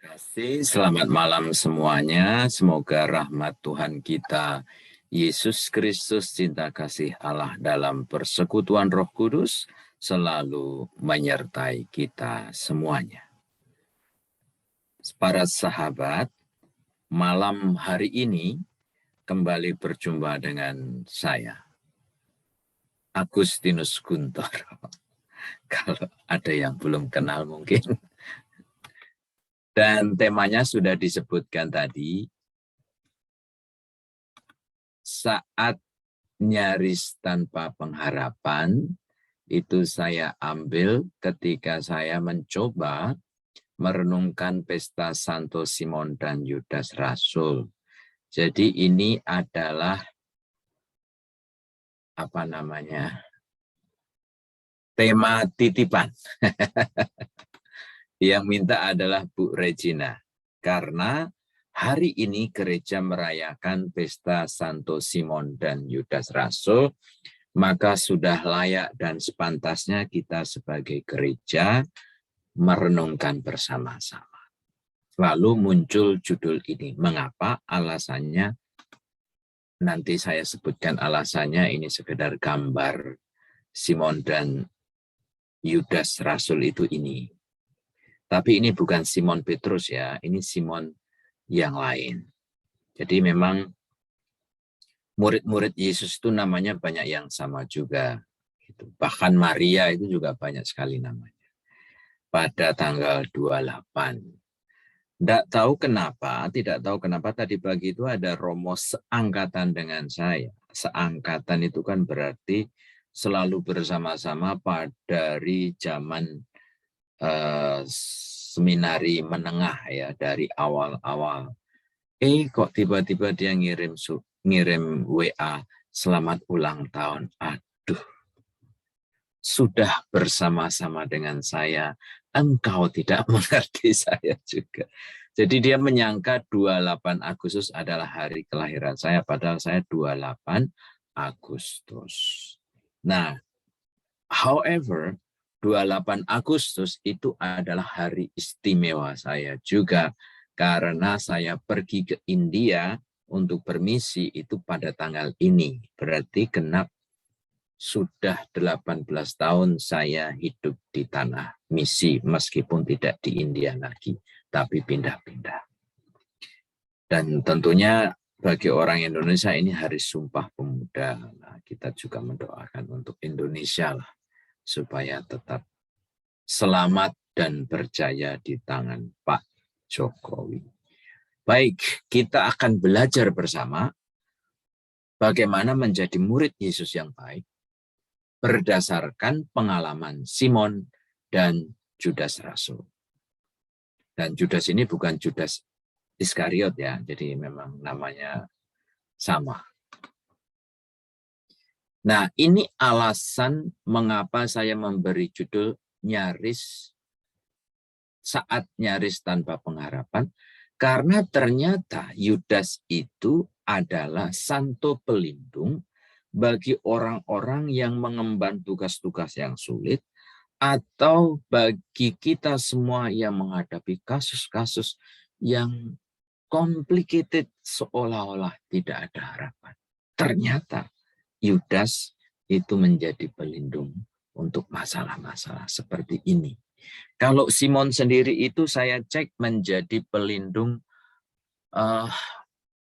Kasih, selamat malam semuanya. Semoga rahmat Tuhan kita, Yesus Kristus, cinta kasih Allah dalam persekutuan Roh Kudus selalu menyertai kita semuanya. Para sahabat, malam hari ini kembali berjumpa dengan saya, Agustinus Guntoro. Kalau ada yang belum kenal mungkin. Dan temanya sudah disebutkan tadi, saat nyaris tanpa pengharapan, itu saya ambil ketika saya mencoba merenungkan pesta Santo Simon dan Yudas Rasul. Jadi ini adalah tema titipan. Yang minta adalah Bu Regina, karena hari ini gereja merayakan pesta Santo Simon dan Yudas Rasul, maka sudah layak dan sepantasnya kita sebagai gereja merenungkan bersama-sama. Lalu muncul judul ini. Mengapa? Alasannya, nanti saya sebutkan alasannya, ini sekedar gambar Simon dan Yudas Rasul itu ini. Tapi ini bukan Simon Petrus ya, ini Simon yang lain. Jadi memang murid-murid Yesus itu namanya banyak yang sama juga. Bahkan Maria itu juga banyak sekali namanya. Pada tanggal 28. Tidak tahu kenapa tadi pagi itu ada romo seangkatan dengan saya. Seangkatan itu kan berarti selalu bersama-sama dari zaman seminari menengah ya, dari awal-awal. Kok tiba-tiba dia ngirim WA selamat ulang tahun. Aduh, sudah bersama-sama dengan saya, engkau tidak mengerti saya juga. Jadi dia menyangka 28 Agustus adalah hari kelahiran saya, padahal saya 28 Agustus. Nah, however, 28 Agustus itu adalah hari istimewa saya juga, karena saya pergi ke India untuk bermisi itu pada tanggal ini. Berarti genap sudah 18 tahun saya hidup di tanah misi, meskipun tidak di India lagi, tapi pindah-pindah. Dan tentunya bagi orang Indonesia ini hari Sumpah Pemuda. Nah, kita juga mendoakan untuk Indonesia lah, supaya tetap selamat dan berjaya di tangan Pak Jokowi. Baik, kita akan belajar bersama bagaimana menjadi murid Yesus yang baik berdasarkan pengalaman Simon dan Judas Rasul. Dan Judas ini bukan Judas Iskariot ya, jadi memang namanya sama. Nah, ini alasan mengapa saya memberi judul saat nyaris tanpa pengharapan, karena ternyata Yudas itu adalah santo pelindung bagi orang-orang yang mengemban tugas-tugas yang sulit, atau bagi kita semua yang menghadapi kasus-kasus yang complicated seolah-olah tidak ada harapan. Ternyata Yudas itu menjadi pelindung untuk masalah-masalah seperti ini. Kalau Simon sendiri itu saya cek menjadi pelindung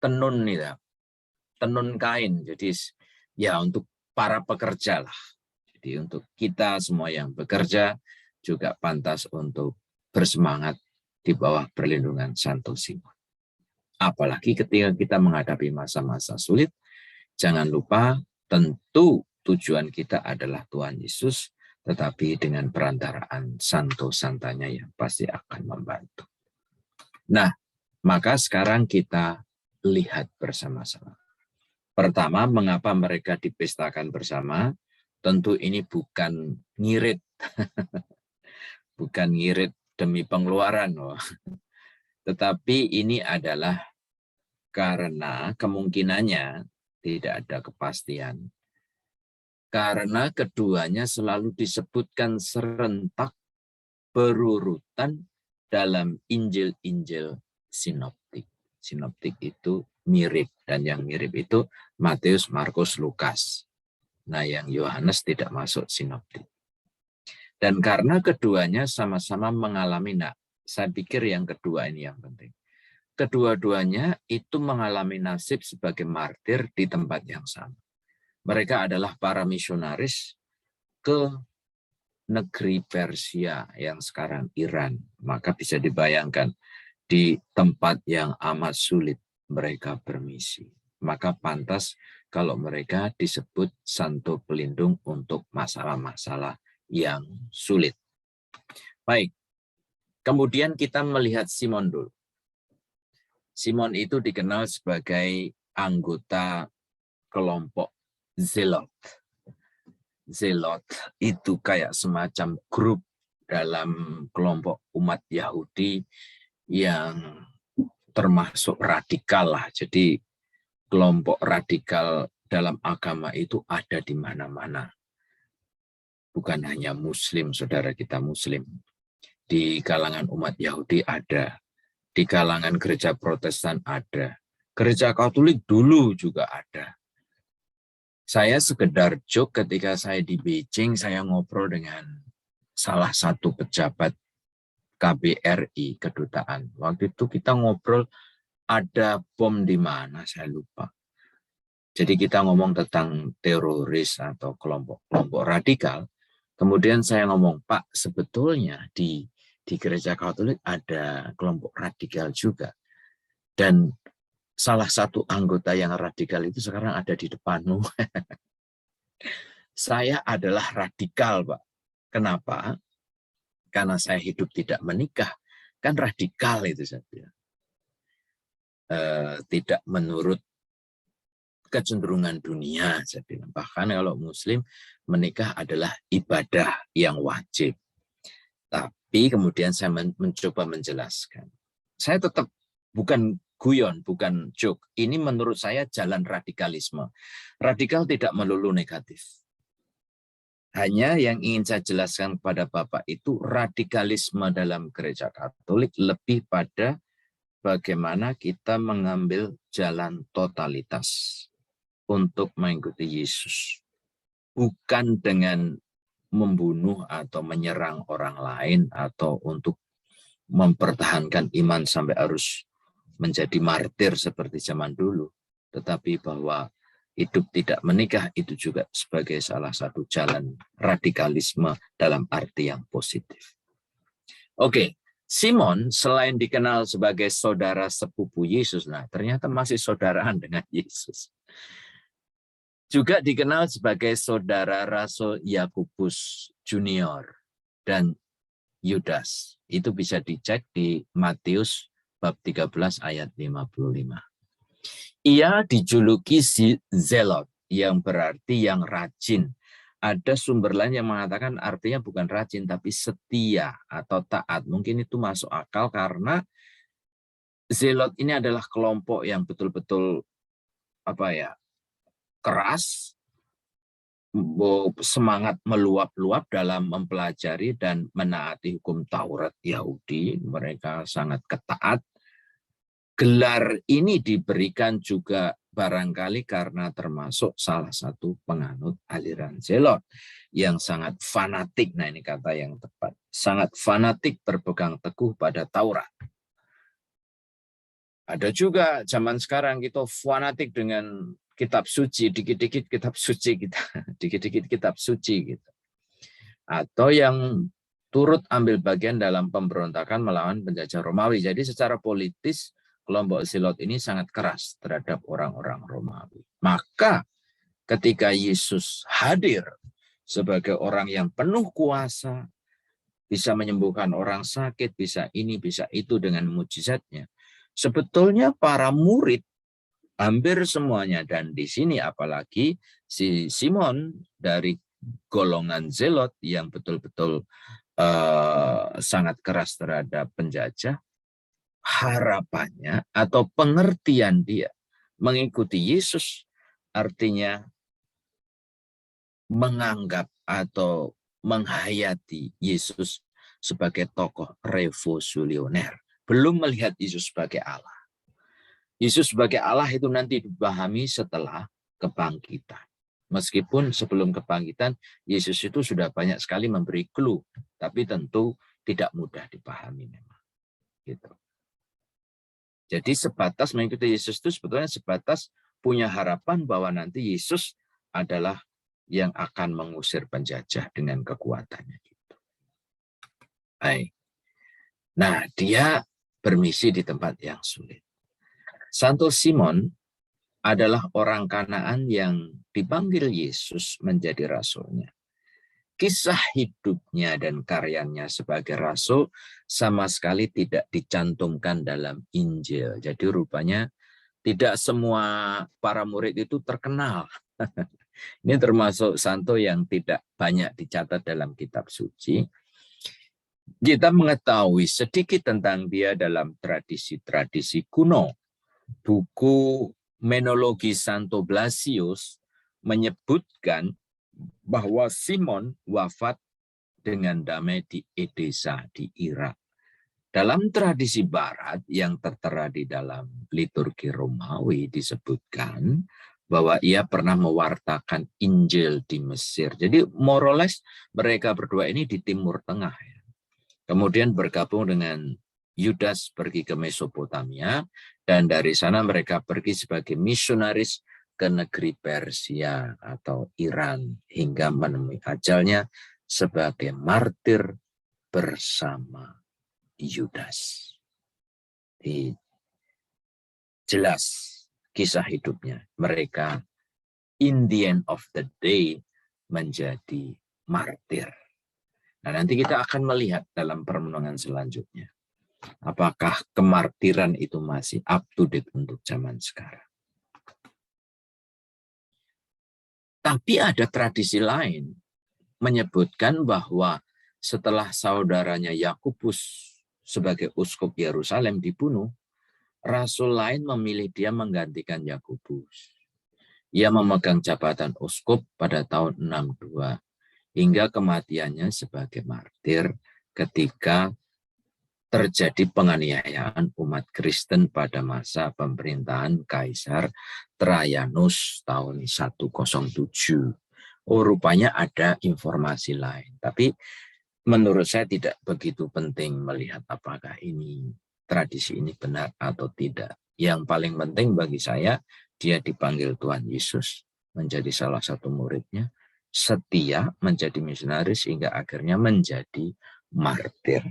tenun nih, tenun kain. Jadi ya untuk para pekerja lah. Jadi untuk kita semua yang bekerja juga pantas untuk bersemangat di bawah perlindungan Santo Simon. Apalagi ketika kita menghadapi masa-masa sulit, jangan lupa tentu tujuan kita adalah Tuhan Yesus, tetapi dengan perantaraan Santo Santanya yang pasti akan membantu. Nah, maka sekarang kita lihat bersama-sama. Pertama, mengapa mereka dipestakan bersama? Tentu ini bukan ngirit. Bukan ngirit demi pengeluaran. Tetapi ini adalah karena kemungkinannya tidak ada kepastian. Karena keduanya selalu disebutkan serentak berurutan dalam Injil-Injil sinoptik. Sinoptik itu mirip, dan yang mirip itu Matius, Markus, Lukas. Nah, yang Yohanes tidak masuk sinoptik. Dan karena keduanya sama-sama mengalami, saya pikir yang kedua ini yang penting. Kedua-duanya itu mengalami nasib sebagai martir di tempat yang sama. Mereka adalah para misionaris ke negeri Persia yang sekarang Iran. Maka bisa dibayangkan di tempat yang amat sulit mereka bermisi. Maka pantas kalau mereka disebut santo pelindung untuk masalah-masalah yang sulit. Baik, kemudian kita melihat Simon dulu. Simon itu dikenal sebagai anggota kelompok Zelot. Zelot itu kayak semacam grup dalam kelompok umat Yahudi yang termasuk radikal lah. Jadi kelompok radikal dalam agama itu ada di mana-mana. Bukan hanya Muslim, saudara kita Muslim. Di kalangan umat Yahudi ada. Di kalangan gereja Protestan ada. Gereja Katolik dulu juga ada. Saya sekedar joke ketika saya di Beijing, saya ngobrol dengan salah satu pejabat KBRI, kedutaan. Waktu itu kita ngobrol ada bom di mana, saya lupa. Jadi kita ngomong tentang teroris atau kelompok-kelompok radikal. Kemudian saya ngomong, Pak, sebetulnya di gereja Katolik ada kelompok radikal juga. Dan salah satu anggota yang radikal itu sekarang ada di depanmu. Saya adalah radikal, Pak. Kenapa? Karena saya hidup tidak menikah. Kan radikal itu saya. Tidak menurut kecenderungan dunia, saya bilang. Bahkan kalau Muslim, menikah adalah ibadah yang wajib. Tapi kemudian saya mencoba menjelaskan. Saya tetap bukan guyon, bukan joke. Ini menurut saya jalan radikalisme. Radikal tidak melulu negatif. Hanya yang ingin saya jelaskan kepada Bapak itu radikalisme dalam gereja Katolik lebih pada bagaimana kita mengambil jalan totalitas untuk mengikuti Yesus. Bukan dengan membunuh atau menyerang orang lain atau untuk mempertahankan iman sampai harus menjadi martir seperti zaman dulu. Tetapi bahwa hidup tidak menikah itu juga sebagai salah satu jalan radikalisme dalam arti yang positif. Oke, Simon selain dikenal sebagai saudara sepupu Yesus, ternyata masih saudaraan dengan Yesus. Juga dikenal sebagai saudara Rasul Yakobus Junior dan Yudas. Itu bisa dicek di Matius bab 13 ayat 55. Ia dijuluki Zelot, yang berarti yang rajin. Ada sumber lain yang mengatakan artinya bukan rajin, tapi setia atau taat. Mungkin itu masuk akal karena Zelot ini adalah kelompok yang betul-betul keras, semangat meluap-luap dalam mempelajari dan menaati hukum Taurat Yahudi. Mereka sangat ketat. Gelar ini diberikan juga barangkali karena termasuk salah satu penganut aliran Zelot yang sangat fanatik. Nah, ini kata yang tepat. Sangat fanatik berpegang teguh pada Taurat. Ada juga zaman sekarang kita fanatik dengan kitab suci, dikit-dikit kitab suci kita, dikit-dikit kitab suci gitu. Atau yang turut ambil bagian dalam pemberontakan melawan penjajah Romawi. Jadi secara politis kelompok Zelot ini sangat keras terhadap orang-orang Romawi. Maka ketika Yesus hadir sebagai orang yang penuh kuasa, bisa menyembuhkan orang sakit, bisa ini, bisa itu dengan mujizatnya. Sebetulnya para murid hampir semuanya, dan di sini apalagi si Simon dari golongan Zelot yang betul-betul sangat keras terhadap penjajah, harapannya atau pengertian dia mengikuti Yesus artinya menganggap atau menghayati Yesus sebagai tokoh revolusioner. Belum melihat Yesus sebagai Allah. Yesus sebagai Allah itu nanti dipahami setelah kebangkitan. Meskipun sebelum kebangkitan, Yesus itu sudah banyak sekali memberi clue, tapi tentu tidak mudah dipahami memang. Gitu. Jadi sebatas mengikuti Yesus itu sebetulnya sebatas punya harapan bahwa nanti Yesus adalah yang akan mengusir penjajah dengan kekuatannya. Gitu. Baik. Nah, dia bermisi di tempat yang sulit. Santo Simon adalah orang Kanaan yang dipanggil Yesus menjadi rasulnya. Kisah hidupnya dan karyanya sebagai rasul sama sekali tidak dicantumkan dalam Injil. Jadi rupanya tidak semua para murid itu terkenal. Ini termasuk santo yang tidak banyak dicatat dalam kitab suci. Kita mengetahui sedikit tentang dia dalam tradisi-tradisi kuno. Buku Menologi Santo Blasius menyebutkan bahwa Simon wafat dengan damai di Edessa di Irak. Dalam tradisi barat yang tertera di dalam liturgi Romawi disebutkan bahwa ia pernah mewartakan Injil di Mesir. Jadi more or less mereka berdua ini di Timur Tengah. Kemudian bergabung dengan Yudas pergi ke Mesopotamia, dan dari sana mereka pergi sebagai misionaris ke negeri Persia atau Iran hingga menemui ajalnya sebagai martir bersama Yudas. Jelas kisah hidupnya. Mereka in the end of the day menjadi martir. Nah, nanti kita akan melihat dalam permenungan selanjutnya. Apakah kemartiran itu masih up to date untuk zaman sekarang? Tapi ada tradisi lain menyebutkan bahwa setelah saudaranya Yakobus sebagai uskup Yerusalem dibunuh, rasul lain memilih dia menggantikan Yakobus. Ia memegang jabatan uskup pada tahun 62 hingga kematiannya sebagai martir ketika terjadi penganiayaan umat Kristen pada masa pemerintahan Kaisar Trajanus tahun 107. Oh, rupanya ada informasi lain. Tapi menurut saya tidak begitu penting melihat apakah ini tradisi ini benar atau tidak. Yang paling penting bagi saya, dia dipanggil Tuhan Yesus menjadi salah satu muridnya, setia menjadi misionaris hingga akhirnya menjadi martir.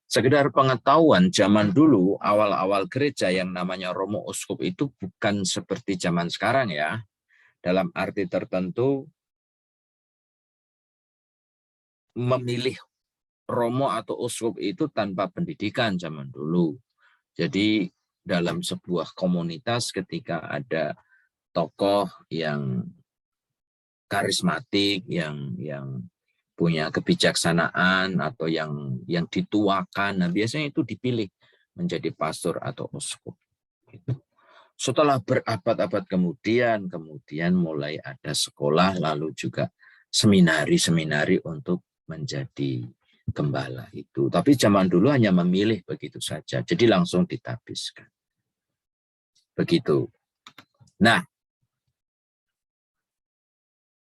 Sekedar pengetahuan, zaman dulu awal-awal gereja yang namanya Romo Uskup itu bukan seperti zaman sekarang ya. Dalam arti tertentu memilih Romo atau Uskup itu tanpa pendidikan zaman dulu. Jadi dalam sebuah komunitas ketika ada tokoh yang karismatik, yang punya kebijaksanaan atau yang dituakan, nah biasanya itu dipilih menjadi pastor atau uskup. Setelah berabad-abad kemudian mulai ada sekolah, lalu juga seminari untuk menjadi gembala itu. Tapi zaman dulu hanya memilih begitu saja, jadi langsung ditabiskan. Begitu. Nah,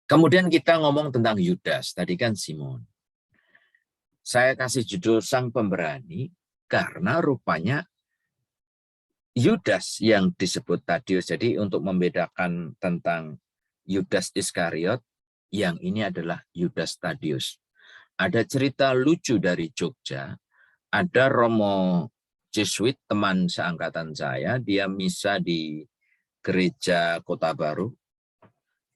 kemudian kita ngomong tentang Yudas, tadi kan Simon. Saya kasih judul Sang Pemberani karena rupanya Yudas yang disebut Tadius. Jadi untuk membedakan tentang Yudas Iskariot, yang ini adalah Yudas Tadius. Ada cerita lucu dari Jogja, ada Romo Jesuit, teman seangkatan saya, dia misa di gereja Kota Baru.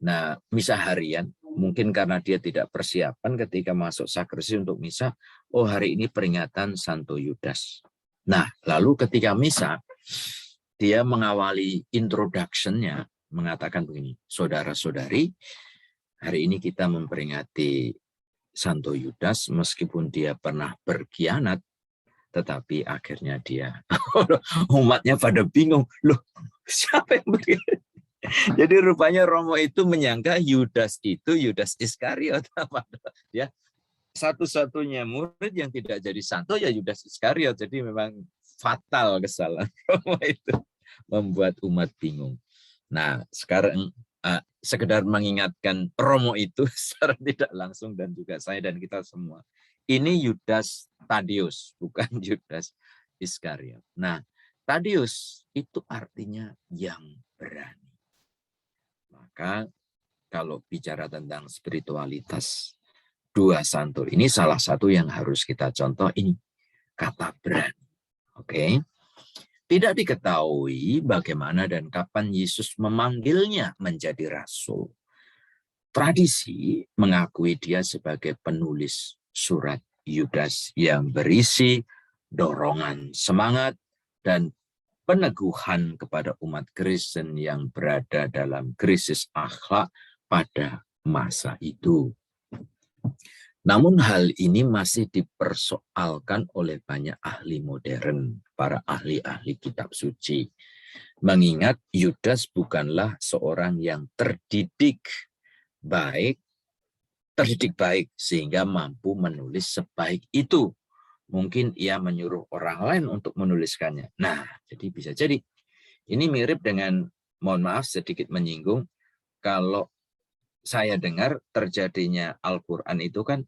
Nah, misa harian, mungkin karena dia tidak persiapan ketika masuk sakresi untuk misa, oh hari ini peringatan Santo Yudas. Nah, lalu ketika misa, dia mengawali introduction-nya, mengatakan begini, saudara-saudari, hari ini kita memperingati Santo Yudas, meskipun dia pernah berkhianat, tetapi akhirnya dia, umatnya pada bingung, loh siapa yang berkhianat? Jadi rupanya Romo itu menyangka Yudas itu Yudas Iskariot. Ya, satu-satunya murid yang tidak jadi santo ya Yudas Iskariot. Jadi memang fatal kesalahan Romo itu, membuat umat bingung. Nah, sekarang sekedar mengingatkan Romo itu secara tidak langsung, dan juga saya dan kita semua. Ini Yudas Tadius, bukan Yudas Iskariot. Nah, Tadius itu artinya yang berani. Maka kalau bicara tentang spiritualitas dua santo ini, salah satu yang harus kita contoh ini kata berani. Oke. Tidak diketahui bagaimana dan kapan Yesus memanggilnya menjadi rasul. Tradisi mengakui dia sebagai penulis surat Yudas yang berisi dorongan semangat dan peneguhan kepada umat Kristen yang berada dalam krisis akhlak pada masa itu. Namun hal ini masih dipersoalkan oleh banyak ahli modern, para ahli-ahli kitab suci. Mengingat Yudas bukanlah seorang yang terdidik baik sehingga mampu menulis sebaik itu. Mungkin ia menyuruh orang lain untuk menuliskannya. Nah, jadi bisa jadi ini mirip dengan, mohon maaf sedikit menyinggung, kalau saya dengar terjadinya Al-Quran itu kan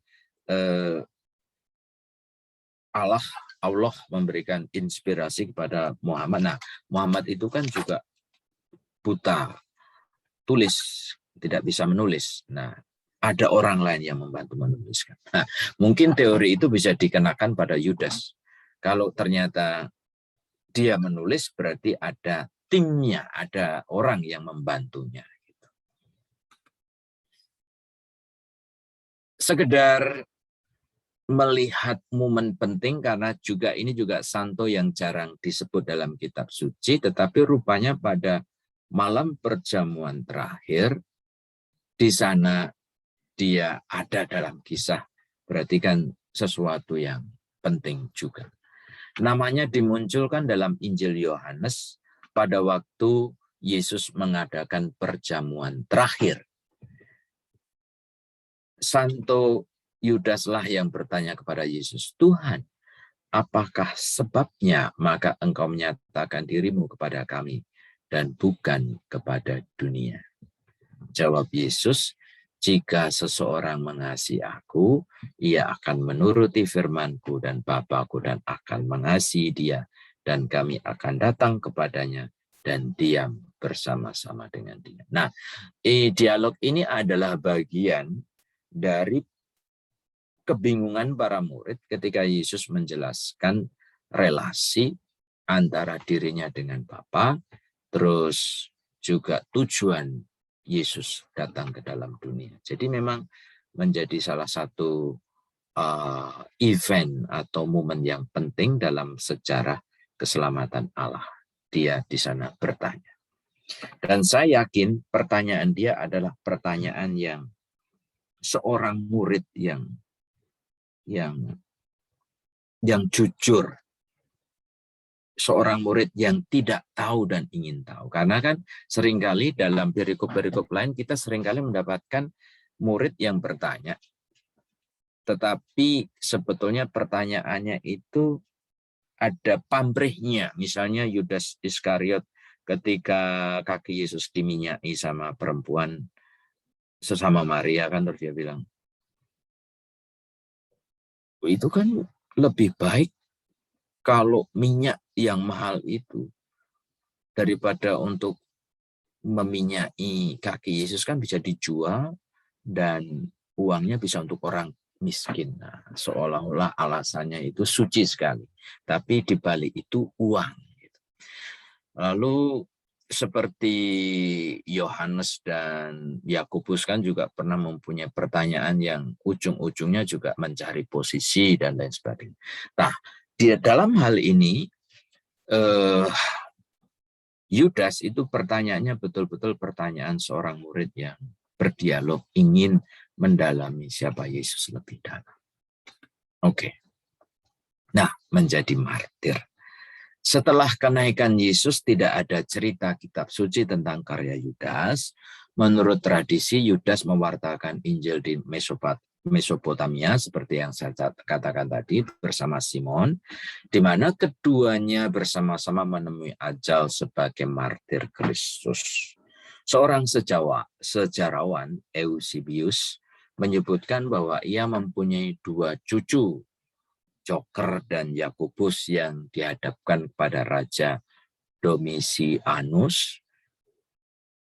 Allah memberikan inspirasi kepada Muhammad. Nah, Muhammad itu kan juga buta tulis, tidak bisa menulis. Nah, ada orang lain yang membantu menuliskan. Nah, mungkin teori itu bisa dikenakan pada Yudas. Kalau ternyata dia menulis, berarti ada timnya, ada orang yang membantunya. Sekedar melihat momen penting, karena ini juga santo yang jarang disebut dalam kitab suci, tetapi rupanya pada malam perjamuan terakhir, di sana dia ada dalam kisah, berarti kan sesuatu yang penting juga. Namanya dimunculkan dalam Injil Yohanes pada waktu Yesus mengadakan perjamuan terakhir. Santo Yudaslah yang bertanya kepada Yesus, Tuhan, apakah sebabnya maka engkau menyatakan dirimu kepada kami dan bukan kepada dunia? Jawab Yesus, jika seseorang mengasihi aku, ia akan menuruti firman-Ku, dan Bapa-Ku dan akan mengasihi dia, dan kami akan datang kepadanya dan diam bersama-sama dengan dia. Nah, dialog ini adalah bagian dari kebingungan para murid ketika Yesus menjelaskan relasi antara dirinya dengan Bapa, terus juga tujuan Yesus datang ke dalam dunia. Jadi memang menjadi salah satu event atau momen yang penting dalam sejarah keselamatan Allah. Dia di sana bertanya. Dan saya yakin pertanyaan dia adalah pertanyaan yang seorang murid yang jujur, seorang murid yang tidak tahu dan ingin tahu. Karena kan seringkali dalam perikop-perikop lain kita seringkali mendapatkan murid yang bertanya, tetapi sebetulnya pertanyaannya itu ada pamrihnya. Misalnya Yudas Iskariot ketika kaki Yesus diminyaki sama perempuan sesama Maria, kan terus dia bilang, itu kan lebih baik kalau minyak yang mahal itu daripada untuk meminyaki kaki Yesus, kan bisa dijual dan uangnya bisa untuk orang miskin. Nah, seolah-olah alasannya itu suci sekali, tapi di balik itu uang. Lalu seperti Yohanes dan Yakobus kan juga pernah mempunyai pertanyaan yang ujung-ujungnya juga mencari posisi dan lain sebagainya. Nah, dalam hal ini Yudas itu pertanyaannya betul-betul pertanyaan seorang murid yang berdialog, ingin mendalami siapa Yesus lebih dalam. Oke. Nah, menjadi martir. Setelah kenaikan Yesus tidak ada cerita kitab suci tentang karya Yudas. Menurut tradisi Yudas mewartakan Injil di Mesopotamia seperti yang saya katakan tadi bersama Simon, di mana keduanya bersama-sama menemui ajal sebagai martir Kristus. Seorang sejarawan Eusebius menyebutkan bahwa ia mempunyai 2 cucu, Joker dan Yakobus, yang dihadapkan kepada Raja Domitianus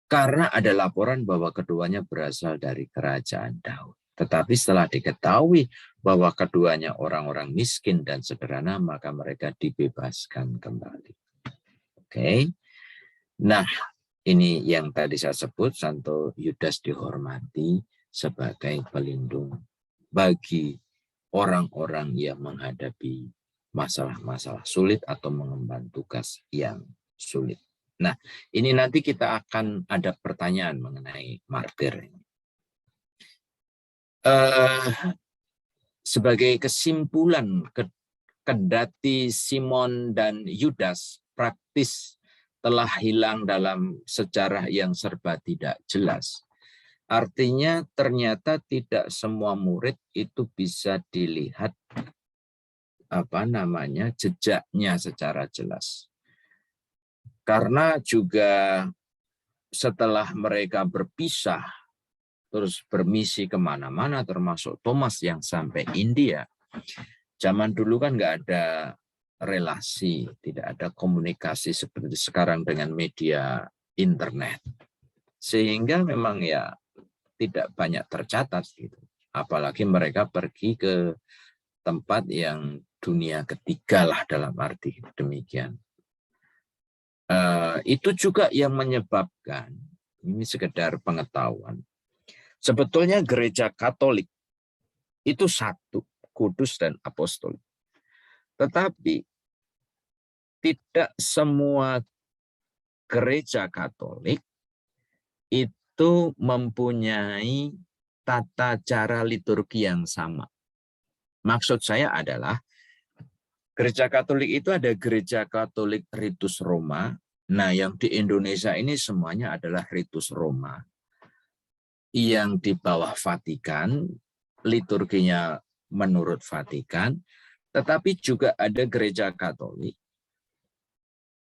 karena ada laporan bahwa keduanya berasal dari kerajaan Daud. Tetapi setelah diketahui bahwa keduanya orang-orang miskin dan sederhana, maka mereka dibebaskan kembali. Oke. Nah, ini yang tadi saya sebut, Santo Yudas dihormati sebagai pelindung bagi orang-orang yang menghadapi masalah-masalah sulit atau mengemban tugas yang sulit. Nah, ini nanti kita akan ada pertanyaan mengenai martir. Sebagai kesimpulan, kendati Simon dan Yudas praktis telah hilang dalam sejarah yang serba tidak jelas. Artinya ternyata tidak semua murid itu bisa dilihat jejaknya secara jelas. Karena juga setelah mereka berpisah, terus bermisi kemana-mana, termasuk Thomas yang sampai India. Zaman dulu kan nggak ada relasi, tidak ada komunikasi seperti sekarang dengan media internet. Sehingga memang ya tidak banyak tercatat gitu. Apalagi mereka pergi ke tempat yang dunia ketiga lah dalam arti demikian. Itu juga yang menyebabkan, ini sekedar pengetahuan, sebetulnya gereja Katolik itu satu, kudus dan apostolik. Tetapi tidak semua gereja Katolik itu mempunyai tata cara liturgi yang sama. Maksud saya adalah gereja Katolik itu ada gereja Katolik Ritus Roma. Nah, yang di Indonesia ini semuanya adalah Ritus Roma. Yang di bawah Vatikan, liturginya menurut Vatikan, tetapi juga ada gereja Katolik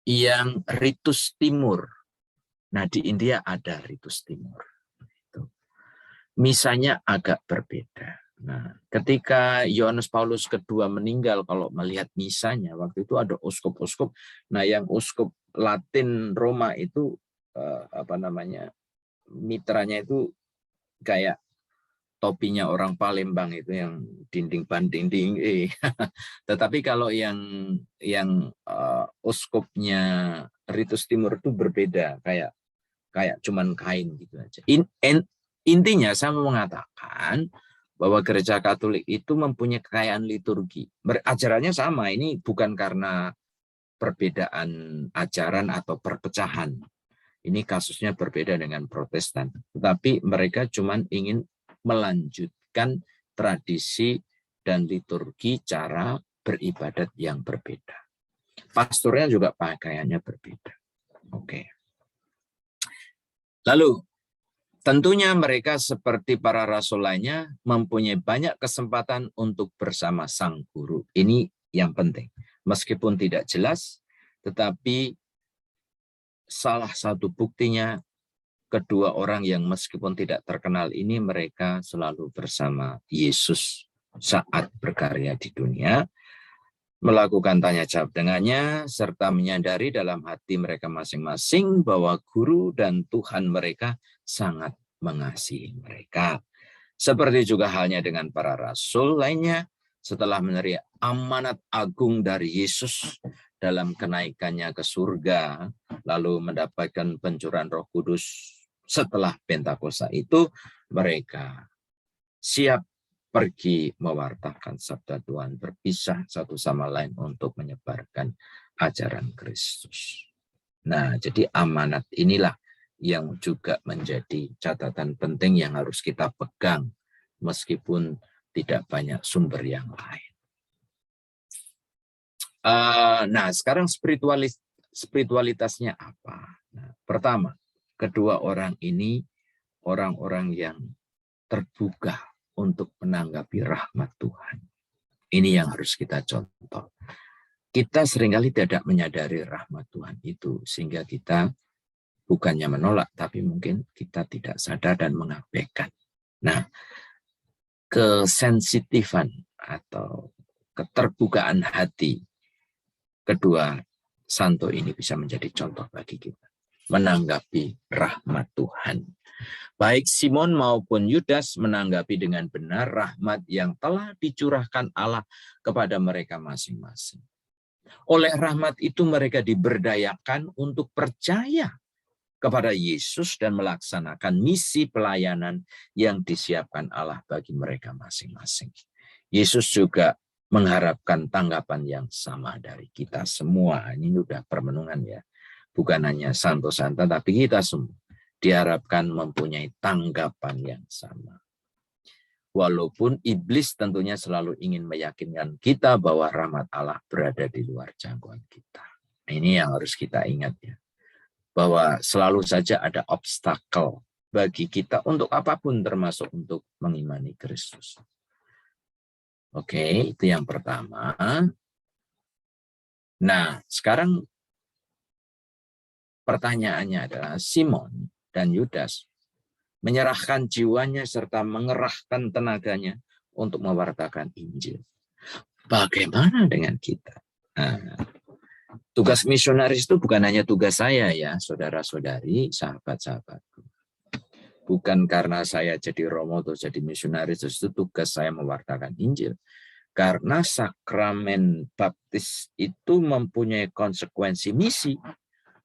yang Ritus Timur. Nah, di India ada Ritus Timur. Misanya agak berbeda. Nah, ketika Yohanes Paulus II meninggal, kalau melihat misanya, waktu itu ada uskup-uskup. Nah, yang uskup Latin Roma itu mitranya itu kayak topinya orang Palembang itu yang dinding banding. Tetapi kalau yang uskupnya Ritus Timur itu berbeda, kayak cuman kain gitu aja. Intinya saya mau mengatakan bahwa gereja Katolik itu mempunyai kekayaan liturgi. Ajarannya sama, ini bukan karena perbedaan ajaran atau perpecahan. Ini kasusnya berbeda dengan Protestan. Tetapi mereka cuma ingin melanjutkan tradisi dan liturgi cara beribadat yang berbeda. Pastornya juga pakaiannya berbeda. Oke. Lalu, tentunya mereka seperti para rasul lainnya mempunyai banyak kesempatan untuk bersama sang guru. Ini yang penting. Meskipun tidak jelas, tetapi salah satu buktinya kedua orang yang meskipun tidak terkenal ini mereka selalu bersama Yesus saat berkarya di dunia, melakukan tanya jawab dengannya, serta menyadari dalam hati mereka masing-masing bahwa guru dan Tuhan mereka sangat mengasihi mereka. Seperti juga halnya dengan para rasul lainnya, setelah menerima amanat agung dari Yesus dalam kenaikannya ke surga, lalu mendapatkan pencurahan Roh Kudus setelah Pentakosta itu, mereka siap pergi mewartakan sabda Tuhan, berpisah satu sama lain untuk menyebarkan ajaran Kristus. Nah, jadi amanat inilah yang juga menjadi catatan penting yang harus kita pegang meskipun tidak banyak sumber yang lain. Nah, sekarang spiritualitasnya apa? Nah, pertama, kedua orang ini orang-orang yang terbuka untuk menanggapi rahmat Tuhan. Ini yang harus kita contoh. Kita seringkali tidak menyadari rahmat Tuhan itu, sehingga kita bukannya menolak, tapi mungkin kita tidak sadar dan mengabaikan. Nah, kesensitifan atau keterbukaan hati kedua santo ini bisa menjadi contoh bagi kita menanggapi rahmat Tuhan. Baik Simon maupun Yudas menanggapi dengan benar rahmat yang telah dicurahkan Allah kepada mereka masing-masing. Oleh rahmat itu mereka diberdayakan untuk percaya kepada Yesus dan melaksanakan misi pelayanan yang disiapkan Allah bagi mereka masing-masing. Yesus juga mengharapkan tanggapan yang sama dari kita semua. Ini sudah permenungan ya. Bukan hanya santo-santa, tapi kita semua diharapkan mempunyai tanggapan yang sama. Walaupun iblis tentunya selalu ingin meyakinkan kita bahwa rahmat Allah berada di luar jangkauan kita. Ini yang harus kita ingat ya. Bahwa selalu saja ada obstacle bagi kita untuk apapun termasuk untuk mengimani Kristus. Oke, itu yang pertama. Nah, sekarang pertanyaannya adalah Simon dan Yudas menyerahkan jiwanya serta mengerahkan tenaganya untuk mewartakan Injil. Bagaimana dengan kita? Nah, tugas misionaris itu bukan hanya tugas saya ya, saudara-saudari, sahabat-sahabatku. Bukan karena saya jadi romo atau jadi misionaris, itu tugas saya mewartakan Injil. Karena sakramen baptis itu mempunyai konsekuensi misi.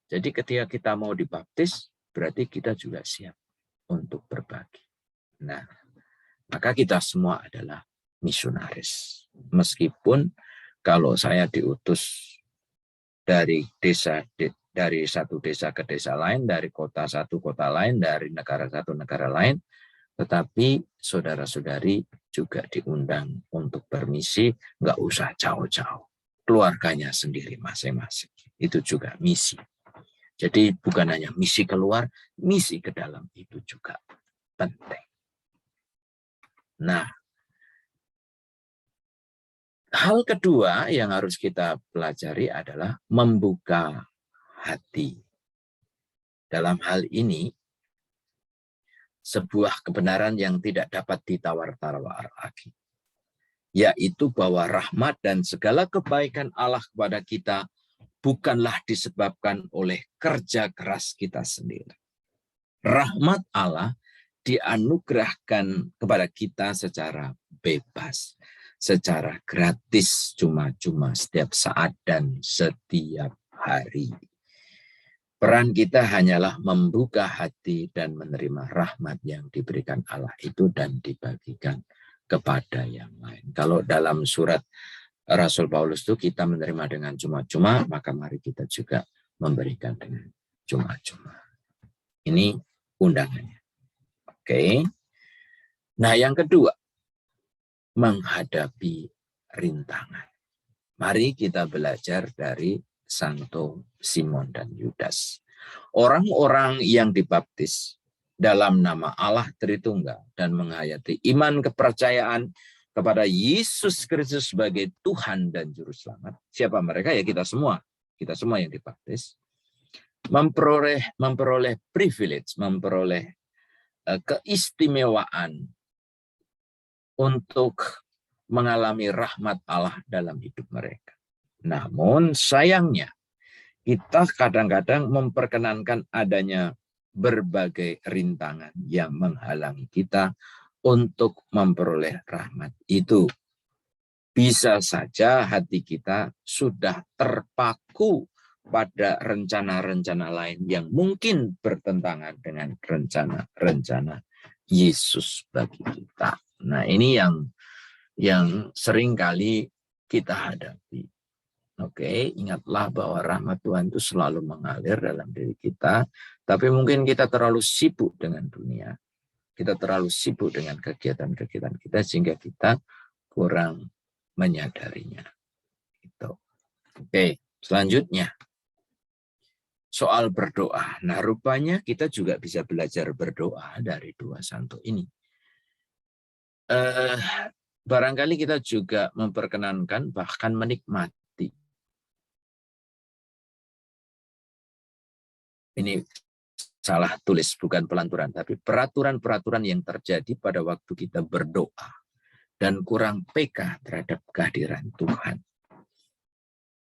Jadi ketika kita mau dibaptis, berarti kita juga siap untuk berbagi. Nah, maka kita semua adalah misionaris. Meskipun kalau saya diutus dari satu desa ke desa lain, dari kota satu kota lain, dari negara satu negara lain, tetapi saudara-saudari juga diundang untuk bermisi, nggak usah jauh-jauh. Keluarganya sendiri masing-masing. Itu juga misi. Jadi bukan hanya misi keluar, misi ke dalam itu juga penting. Nah, hal kedua yang harus kita pelajari adalah membuka hati. Dalam hal ini, sebuah kebenaran yang tidak dapat ditawar-tawar lagi, yaitu bahwa rahmat dan segala kebaikan Allah kepada kita bukanlah disebabkan oleh kerja keras kita sendiri. Rahmat Allah dianugerahkan kepada kita secara bebas, secara gratis, cuma-cuma setiap saat dan setiap hari. Peran kita hanyalah membuka hati dan menerima rahmat yang diberikan Allah itu dan dibagikan kepada yang lain. Kalau dalam surat Rasul Paulus itu kita menerima dengan cuma-cuma, maka mari kita juga memberikan dengan cuma-cuma. Ini undangannya. Oke. Nah, yang kedua, menghadapi rintangan. Mari kita belajar dari Santo Simon dan Yudas. Orang-orang yang dibaptis dalam nama Allah Tritunggal dan menghayati iman kepercayaan kepada Yesus Kristus sebagai Tuhan dan Juru Selamat. Siapa mereka? Ya kita semua. Kita semua yang dibaptis. Memperoleh privilege, memperoleh keistimewaan untuk mengalami rahmat Allah dalam hidup mereka. Namun sayangnya, kita kadang-kadang memperkenankan adanya berbagai rintangan yang menghalangi kita untuk memperoleh rahmat itu. Bisa saja hati kita sudah terpaku pada rencana-rencana lain yang mungkin bertentangan dengan rencana-rencana Yesus bagi kita. Nah, ini yang sering kali kita hadapi. Oke, ingatlah bahwa rahmat Tuhan itu selalu mengalir dalam diri kita, tapi mungkin kita terlalu sibuk dengan dunia. Kita terlalu sibuk dengan kegiatan-kegiatan kita sehingga kita kurang menyadarinya. Gitu. Oke, selanjutnya soal berdoa. Nah, rupanya kita juga bisa belajar berdoa dari dua santo ini. Eh, barangkali kita juga memperkenankan bahkan menikmati. Ini salah tulis, bukan pelanturan, tapi peraturan-peraturan yang terjadi pada waktu kita berdoa dan kurang peka terhadap kehadiran Tuhan.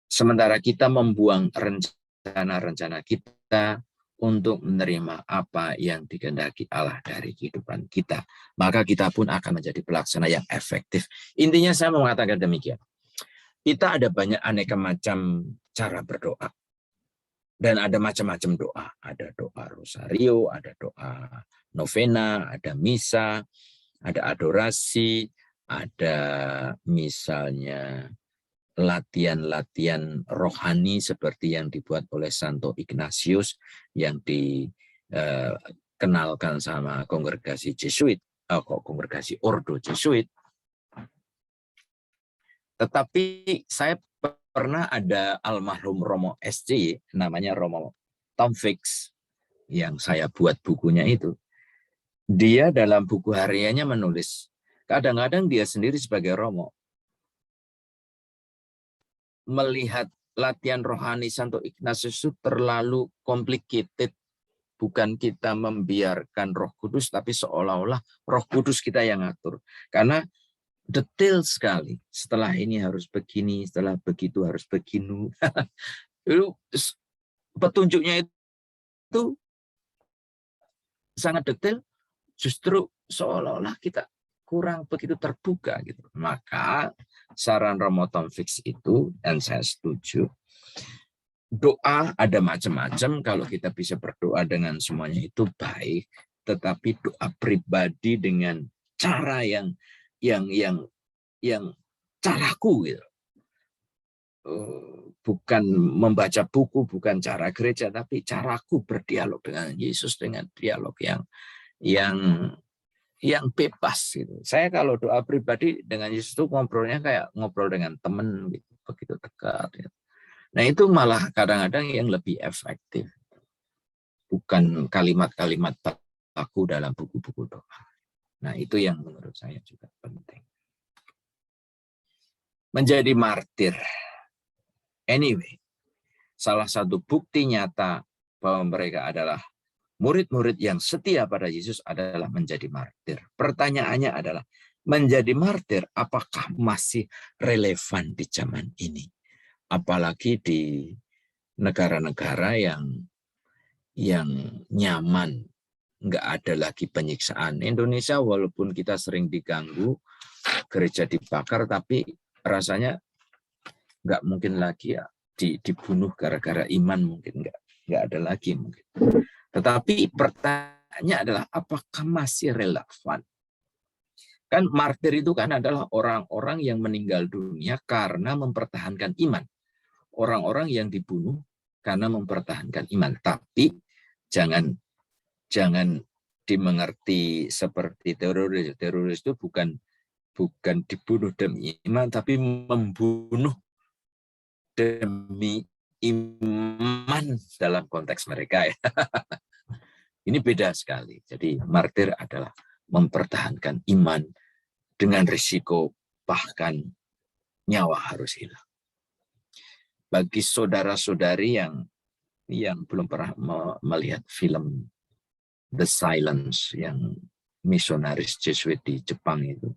Sementara kita membuang rencana-rencana kita untuk menerima apa yang dikehendaki Allah dari kehidupan kita, maka kita pun akan menjadi pelaksana yang efektif. Intinya saya mau mengatakan demikian. Kita ada banyak aneka macam cara berdoa. Dan ada macam-macam doa. Ada doa rosario, ada doa novena, ada misa, ada adorasi, ada misalnya latihan-latihan rohani seperti yang dibuat oleh Santo Ignatius yang dikenalkan sama kongregasi Jesuit, kongregasi Ordo Jesuit. Tetapi saya pernah ada almarhum Romo SJ, namanya Romo Tom Fix, yang saya buat bukunya itu. Dia dalam buku hariannya menulis, kadang-kadang dia sendiri sebagai Romo, melihat latihan rohani Santo Ignatius itu terlalu complicated. Bukan kita membiarkan Roh Kudus, tapi seolah-olah Roh Kudus kita yang ngatur. Karena detail sekali. Setelah ini harus begini, setelah begitu harus begini. Itu petunjuknya itu sangat detail, justru seolah-olah kita kurang begitu terbuka gitu. Maka saran Romo Tom Fix itu, dan saya setuju, doa ada macam-macam. Kalau kita bisa berdoa dengan semuanya itu baik, tetapi doa pribadi dengan cara yang caraku gitu. Bukan membaca buku, bukan cara gereja, tapi caraku berdialog dengan Yesus, dengan dialog yang bebas gitu. Saya kalau doa pribadi dengan Yesus itu ngobrolnya kayak ngobrol dengan teman gitu, begitu dekat. Gitu. Nah itu malah kadang-kadang yang lebih efektif, bukan kalimat-kalimat baku dalam buku-buku doa. Nah itu yang menurut saya juga penting. Menjadi martir. Anyway, salah satu bukti nyata bahwa mereka adalah murid-murid yang setia pada Yesus adalah menjadi martir. Pertanyaannya adalah, menjadi martir apakah masih relevan di zaman ini? Apalagi di negara-negara yang nyaman, nggak ada lagi penyiksaan. Indonesia walaupun kita sering diganggu, gereja dibakar, tapi rasanya nggak mungkin lagi ya dibunuh gara-gara iman, mungkin nggak ada lagi mungkin. Tetapi pertanyaannya adalah apakah masih relevan? Kan martir itu kan adalah orang-orang yang meninggal dunia karena mempertahankan iman. Orang-orang yang dibunuh karena mempertahankan iman. Tapi jangan dimengerti seperti teroris. Teroris itu bukan dibunuh demi iman, tapi membunuh demi iman dalam konteks mereka ya. Ini beda sekali. Jadi martir adalah mempertahankan iman dengan risiko bahkan nyawa harus hilang. Bagi saudara-saudari yang belum pernah melihat film The Silence yang misionaris Jesuit di Jepang itu,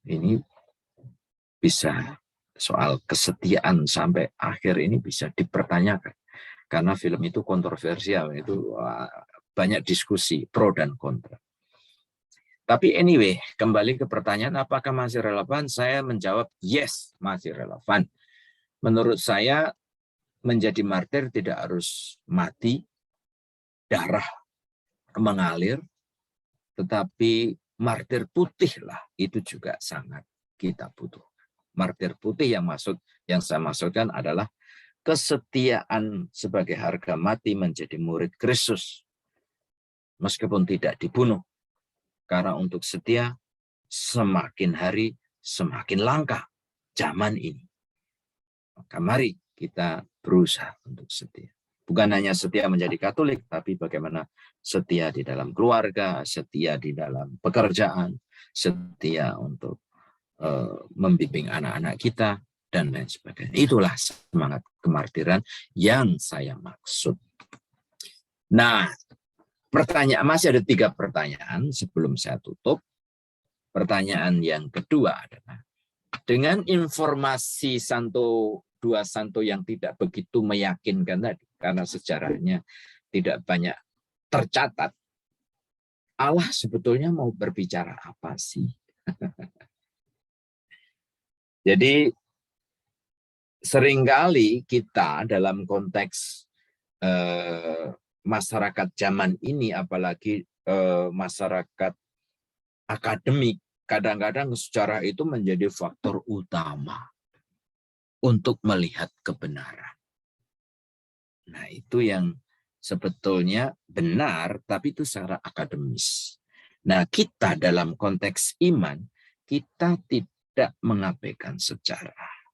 ini bisa soal kesetiaan sampai akhir ini bisa dipertanyakan karena film itu kontroversial, itu banyak diskusi pro dan kontra. Tapi anyway, kembali ke pertanyaan apakah masih relevan, saya menjawab yes, masih relevan. Menurut saya menjadi martir tidak harus mati, darah mengalir, tetapi martir putih lah itu juga sangat kita butuh. Martir putih yang saya maksudkan adalah kesetiaan sebagai harga mati menjadi murid Kristus meskipun tidak dibunuh. Karena untuk setia semakin hari semakin langka zaman ini. Maka mari kita berusaha untuk setia. Bukan hanya setia menjadi Katolik, tapi bagaimana setia di dalam keluarga, setia di dalam pekerjaan, setia untuk membimbing anak-anak kita, dan lain sebagainya. Itulah semangat kemartiran yang saya maksud. Nah, masih ada 3 pertanyaan sebelum saya tutup. Pertanyaan yang kedua adalah, dengan informasi dua santo yang tidak begitu meyakinkan tadi, karena sejarahnya tidak banyak tercatat, Allah sebetulnya mau berbicara apa sih? Jadi seringkali kita dalam konteks masyarakat zaman ini, apalagi masyarakat akademik, kadang-kadang sejarah itu menjadi faktor utama untuk melihat kebenaran. Nah, itu yang sebetulnya benar, tapi itu secara akademis. Nah, kita dalam konteks iman, kita tidak mengabaikan sejarah.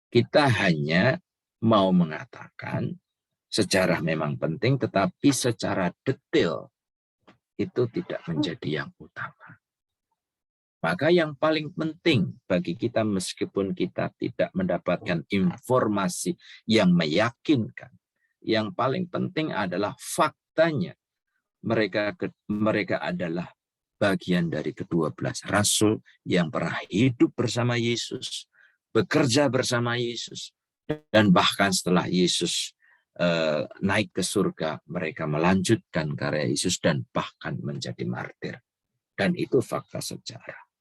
Kita hanya mau mengatakan sejarah memang penting, tetapi secara detail itu tidak menjadi yang utama. Maka yang paling penting bagi kita, meskipun kita tidak mendapatkan informasi yang meyakinkan, yang paling penting adalah faktanya. Mereka adalah bagian dari ke-12 rasul yang pernah hidup bersama Yesus, bekerja bersama Yesus, dan bahkan setelah Yesus naik ke surga, mereka melanjutkan karya Yesus dan bahkan menjadi martir. Dan itu fakta sejarah.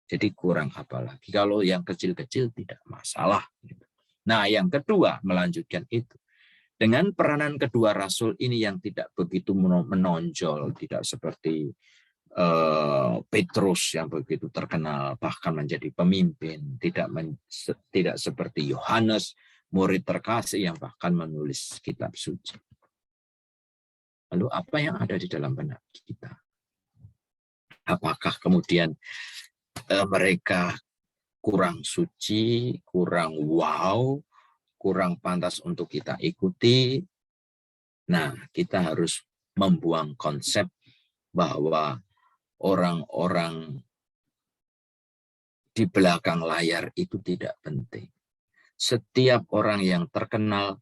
Jadi kurang apa lagi. Kalau yang kecil-kecil tidak masalah. Nah, yang kedua, melanjutkan itu. Dengan peranan kedua rasul ini yang tidak begitu menonjol, tidak seperti Petrus yang begitu terkenal, bahkan menjadi pemimpin, tidak seperti Yohanes, murid terkasih yang bahkan menulis kitab suci. Lalu apa yang ada di dalam benak kita? Apakah kemudian mereka kurang suci, kurang wow, kurang pantas untuk kita ikuti? Nah, kita harus membuang konsep bahwa orang-orang di belakang layar itu tidak penting. Setiap orang yang terkenal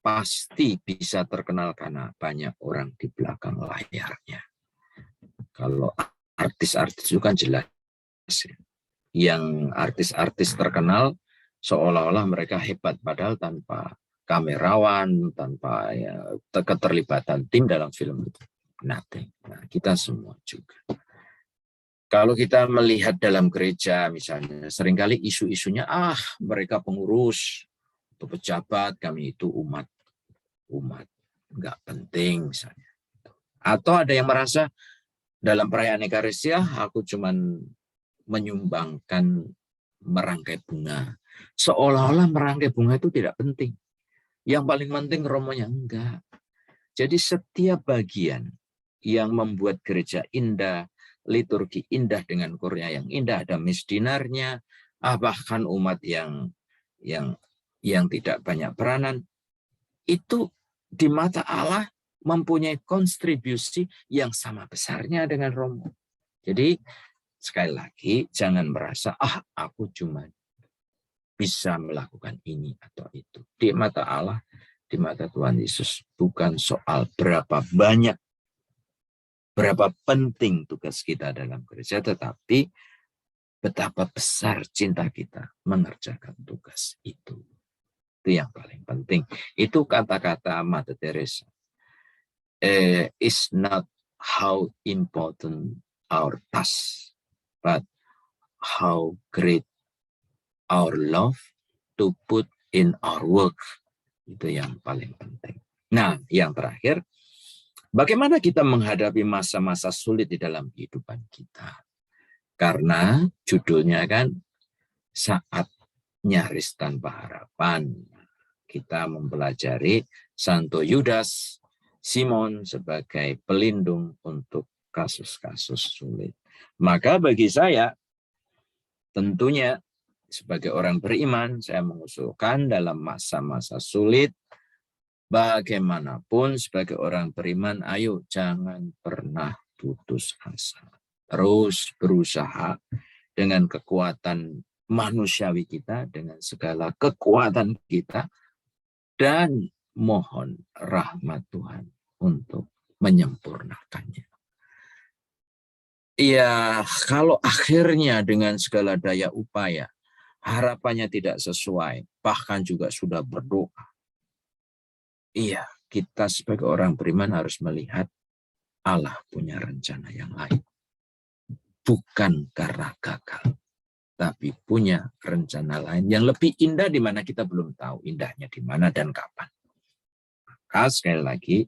pasti bisa terkenal karena banyak orang di belakang layarnya. Kalau artis-artis itu kan jelas. Yang artis-artis terkenal seolah-olah mereka hebat, padahal tanpa kamerawan, tanpa keterlibatan tim dalam film itu. Nothing. Nah, kita semua juga. Kalau kita melihat dalam gereja misalnya, seringkali isu-isunya, mereka pengurus atau pejabat, kami itu umat nggak penting misalnya. Atau ada yang merasa dalam perayaan Ekaristia, aku cuman menyumbangkan merangkai bunga. Seolah-olah merangkai bunga itu tidak penting. Yang paling penting romonya, enggak. Jadi setiap bagian yang membuat gereja indah, liturgi indah dengan kurnia yang indah, ada misdinarnya, bahkan umat yang tidak banyak peranan, itu di mata Allah mempunyai kontribusi yang sama besarnya dengan romo. Jadi sekali lagi, jangan merasa, aku cuma bisa melakukan ini atau itu. Di mata Allah, di mata Tuhan Yesus, bukan soal berapa banyak, berapa penting tugas kita dalam gereja, tetapi betapa besar cinta kita mengerjakan tugas itu. Itu yang paling penting. Itu kata-kata Mother Teresa. It's not how important our task, but how great our love to put in our work. Itu yang paling penting. Nah, yang terakhir, bagaimana kita menghadapi masa-masa sulit di dalam kehidupan kita? Karena judulnya kan saat nyaris tanpa harapan. Kita mempelajari Santo Yudas Simon sebagai pelindung untuk kasus-kasus sulit. Maka bagi saya, tentunya sebagai orang beriman, saya mengusulkan dalam masa-masa sulit, Bagaimanapun sebagai orang beriman, ayo jangan pernah putus asa. Terus berusaha dengan kekuatan manusiawi kita, dengan segala kekuatan kita, dan mohon rahmat Tuhan untuk menyempurnakannya. Ya, kalau akhirnya dengan segala daya upaya, harapannya tidak sesuai, bahkan juga sudah berdoa. Iya, kita sebagai orang beriman harus melihat Allah punya rencana yang lain. Bukan karena gagal, tapi punya rencana lain yang lebih indah di mana kita belum tahu indahnya di mana dan kapan. Maka sekali lagi,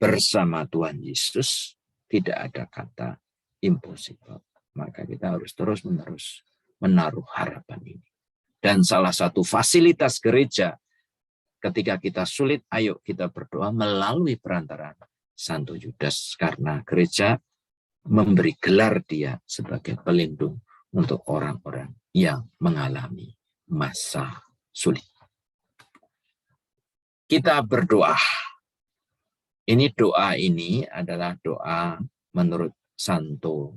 bersama Tuhan Yesus tidak ada kata impossible. Maka kita harus terus-menerus menaruh harapan ini. Dan salah satu fasilitas gereja ketika kita sulit, ayo kita berdoa melalui perantaraan Santo Yudas, karena gereja memberi gelar dia sebagai pelindung untuk orang-orang yang mengalami masa sulit. Kita berdoa. Doa ini adalah doa menurut Santo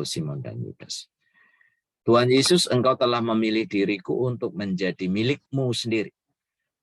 Simon dan Yudas. Tuhan Yesus, Engkau telah memilih diriku untuk menjadi milik-Mu sendiri.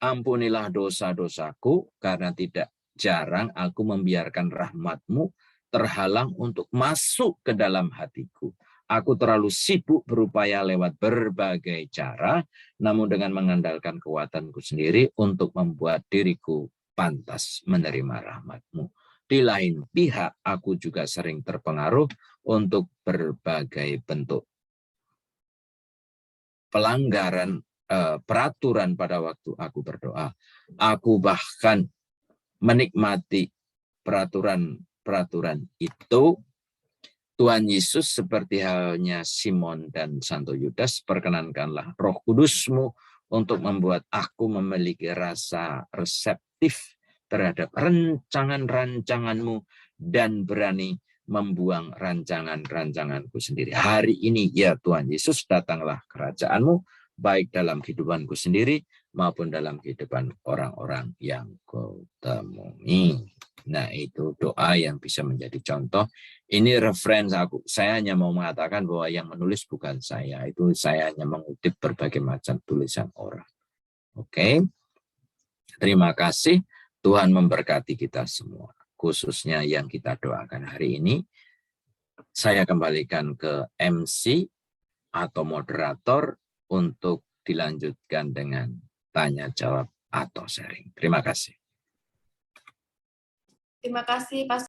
Ampunilah dosa-dosaku, karena tidak jarang aku membiarkan rahmat-Mu terhalang untuk masuk ke dalam hatiku. Aku terlalu sibuk berupaya lewat berbagai cara, namun dengan mengandalkan kekuatanku sendiri untuk membuat diriku pantas menerima rahmat-Mu. Di lain pihak, aku juga sering terpengaruh untuk berbagai bentuk pelanggaran peraturan pada waktu aku berdoa. Aku bahkan menikmati peraturan-peraturan itu. Tuhan Yesus, seperti halnya Simon dan Santo Yudas, perkenankanlah Roh Kudus-Mu untuk membuat aku memiliki rasa reseptif terhadap rancangan-rancangan-Mu dan berani membuang rancangan-rancanganku sendiri. Hari ini, ya Tuhan Yesus, datanglah kerajaan-Mu, baik dalam kehidupanku sendiri maupun dalam kehidupan orang-orang yang kutemui. Nah, itu doa yang bisa menjadi contoh. Ini referensi aku. Saya hanya mau mengatakan bahwa yang menulis bukan saya. Itu saya hanya mengutip berbagai macam tulisan orang. Oke. Terima kasih. Tuhan memberkati kita semua. Khususnya yang kita doakan hari ini. Saya kembalikan ke MC atau moderator untuk dilanjutkan dengan tanya jawab atau sharing. Terima kasih. Terima kasih, Pak.